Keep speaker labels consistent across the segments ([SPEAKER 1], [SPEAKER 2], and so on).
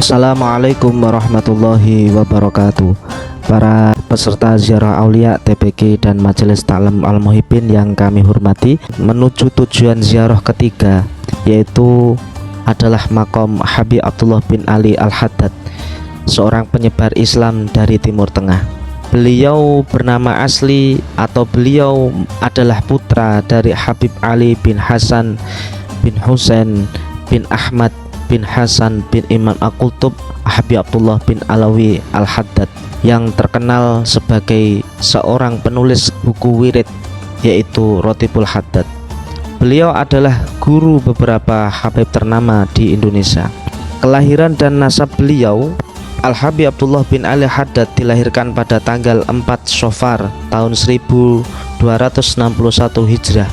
[SPEAKER 1] Assalamualaikum warahmatullahi wabarakatuh. Para peserta ziarah aulia TPQ dan Majelis Ta'lim Al-Muhibbin yang kami hormati, menuju tujuan ziarah ketiga, yaitu adalah makam Habib Abdullah bin Ali Al-Haddad, seorang penyebar Islam dari Timur Tengah. Beliau bernama asli atau beliau adalah putra dari Habib Ali bin Hasan bin Husain bin Ahmad bin Hasan bin Imam Al-Qutub Habib Abdullah bin Alawi Al-Haddad, yang terkenal sebagai seorang penulis buku wirid, yaitu Rotibul Haddad. Beliau adalah guru beberapa habib ternama di Indonesia. Kelahiran dan nasab beliau, Al-Habib Abdullah bin Ali Haddad dilahirkan pada tanggal 4 Syofar tahun 1261 Hijrah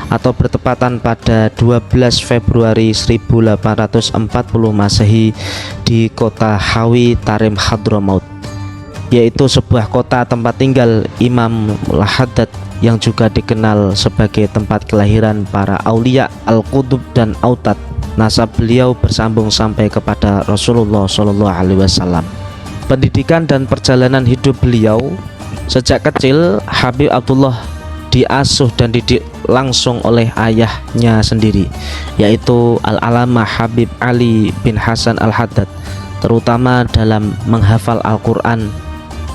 [SPEAKER 1] atau bertepatan pada 12 Februari 1840 Masehi di kota Hawi Tarim Hadramaut, yaitu sebuah kota tempat tinggal Imam Al-Haddad yang juga dikenal sebagai tempat kelahiran para aulia Al-Qutub dan Autad. Nasab beliau bersambung sampai kepada Rasulullah SAW. Pendidikan dan perjalanan hidup beliau: sejak kecil Habib Abdullah diasuh dan didik langsung oleh ayahnya sendiri, yaitu Al-Alamah Habib Ali bin Hasan Al-Haddad, terutama dalam menghafal Al-Quran.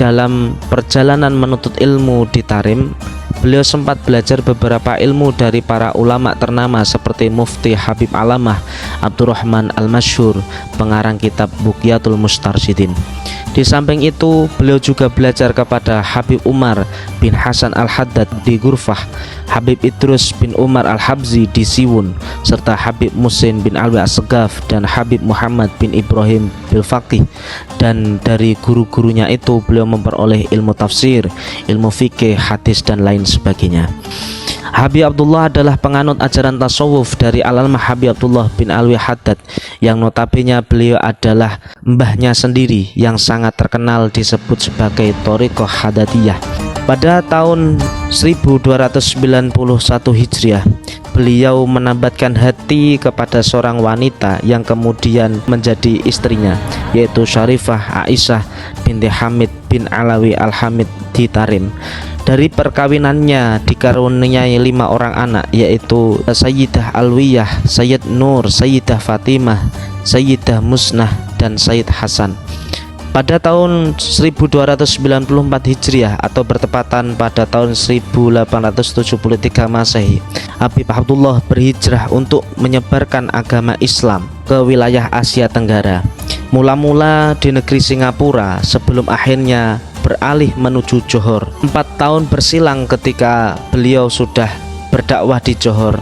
[SPEAKER 1] Dalam perjalanan menuntut ilmu di Tarim, beliau sempat belajar beberapa ilmu dari para ulama ternama seperti Mufti Habib Alamah Abdurrahman Al-Masyhur, pengarang kitab Buqyatul Mustarsyidin. Di samping itu, beliau juga belajar kepada Habib Umar bin Hasan Al-Haddad di Ghurfah, Habib Idrus bin Umar Al-Habzi di Siwun, serta Habib Musin bin Alwi As-Segaf dan Habib Muhammad bin Ibrahim bil Faqih. Dan dari guru-gurunya itu beliau memperoleh ilmu tafsir, ilmu fikih, hadis, dan lain sebagainya. Habib Abdullah adalah penganut ajaran tasawuf dari Al-Alamah Habib Abdullah bin Alwi Haddad, yang notabene beliau adalah mbahnya sendiri yang sangat terkenal disebut sebagai Thariqah Haddadiyah. Pada tahun 1291 Hijriah, beliau menambatkan hati kepada seorang wanita yang kemudian menjadi istrinya, yaitu Syarifah Aisyah binti Hamid bin Alawi Al-Hamid di Tarim. Dari perkawinannya dikaruniai 5 orang anak, yaitu Sayyidah Alwiyah, Sayyid Nur, Sayyidah Fatimah, Sayyidah Musnah, dan Sayyid Hasan. Pada tahun 1294 Hijriah atau bertepatan pada tahun 1873 Masehi, Habib Abdullah berhijrah untuk menyebarkan agama Islam ke wilayah Asia Tenggara. Mula-mula di negeri Singapura sebelum akhirnya beralih menuju Johor. 4 tahun bersilang ketika beliau sudah berdakwah di Johor.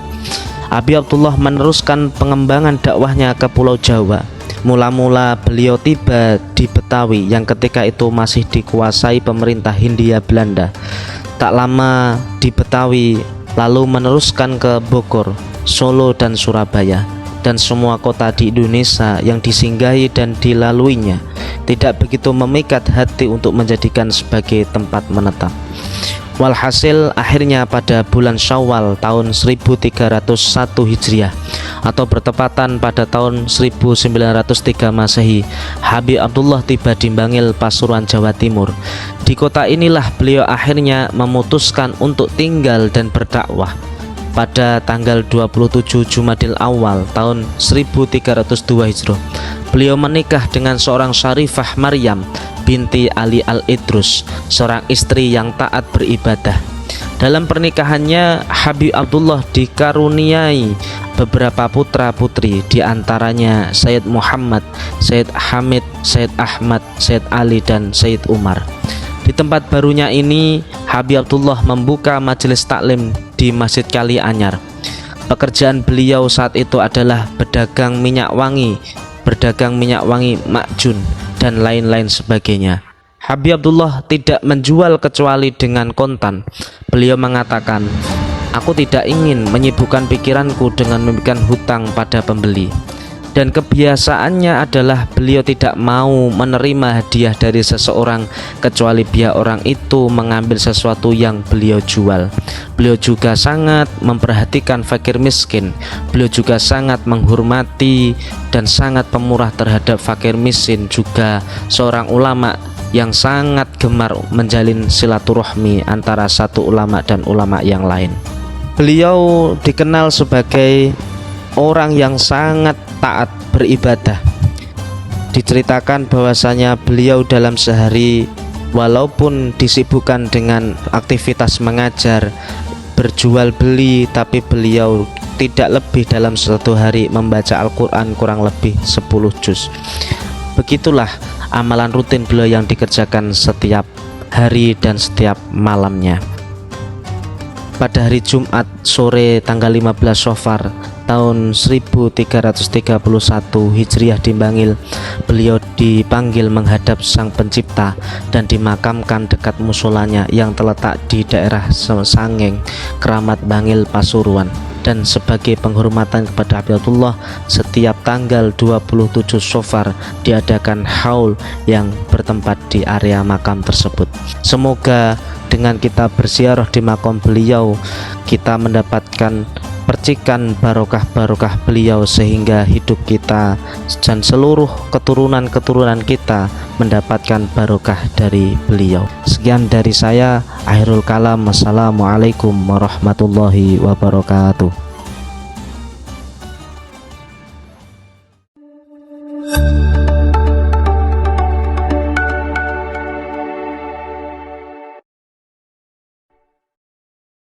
[SPEAKER 1] Habib Abdullah meneruskan pengembangan dakwahnya ke Pulau Jawa. Mula-mula beliau tiba di Betawi yang ketika itu masih dikuasai pemerintah Hindia Belanda. Tak lama di Betawi, lalu meneruskan ke Bogor, Solo, dan Surabaya, dan semua kota di Indonesia yang disinggahi dan dilaluinya tidak begitu memikat hati untuk menjadikan sebagai tempat menetap. Walhasil akhirnya pada bulan Syawal tahun 1301 Hijriah atau bertepatan pada tahun 1903 Masehi, Habib Abdullah tiba di Bangil, Pasuruan, Jawa Timur. Di kota inilah beliau akhirnya memutuskan untuk tinggal dan berdakwah. Pada tanggal 27 Jumadil Awal tahun 1302 Hijrah, beliau menikah dengan seorang Syarifah Maryam binti Ali Al-Idrus, seorang istri yang taat beribadah. Dalam pernikahannya, Habib Abdullah dikaruniai beberapa putra-putri, diantaranya Sayyid Muhammad, Sayyid Hamid, Sayyid Ahmad, Sayyid Ali, dan Sayyid Umar. Di tempat barunya ini, Habib Abdullah membuka majelis taklim di Masjid Kali Anyar. Pekerjaan beliau saat itu adalah berdagang minyak wangi makjun, dan lain-lain sebagainya. Habib Abdullah tidak menjual kecuali dengan kontan. Beliau mengatakan, Aku tidak ingin menyibukkan pikiranku dengan memikirkan hutang pada pembeli. Dan kebiasaannya adalah beliau tidak mau menerima hadiah dari seseorang kecuali biar orang itu mengambil sesuatu yang beliau jual. Beliau juga sangat memperhatikan fakir miskin. Beliau juga sangat menghormati dan sangat pemurah terhadap fakir miskin. Juga seorang ulama yang sangat gemar menjalin silaturahmi antara satu ulama dan ulama yang lain. Beliau dikenal sebagai orang yang sangat taat beribadah. Diceritakan bahwasanya beliau dalam sehari walaupun disibukkan dengan aktivitas mengajar, berjual beli, tapi beliau tidak lebih dalam satu hari membaca Al-Quran kurang lebih 10 juz. Begitulah amalan rutin beliau yang dikerjakan setiap hari dan setiap malamnya. Pada hari Jumat sore tanggal 15 Safar tahun 1331 Hijriah di Bangil, beliau dipanggil menghadap Sang Pencipta dan dimakamkan dekat musolanya yang terletak di daerah Sangeng, Keramat Bangil, Pasuruan. Dan sebagai penghormatan kepada Abdullah, setiap tanggal 27 Safar diadakan haul yang bertempat di area makam tersebut. Semoga dengan kita berziarah di makam beliau, kita mendapatkan percikan barokah-barokah beliau sehingga hidup kita dan seluruh keturunan-keturunan kita mendapatkan barokah dari beliau. Sekian dari saya, akhirul kalam. Wassalamualaikum warahmatullahi wabarakatuh.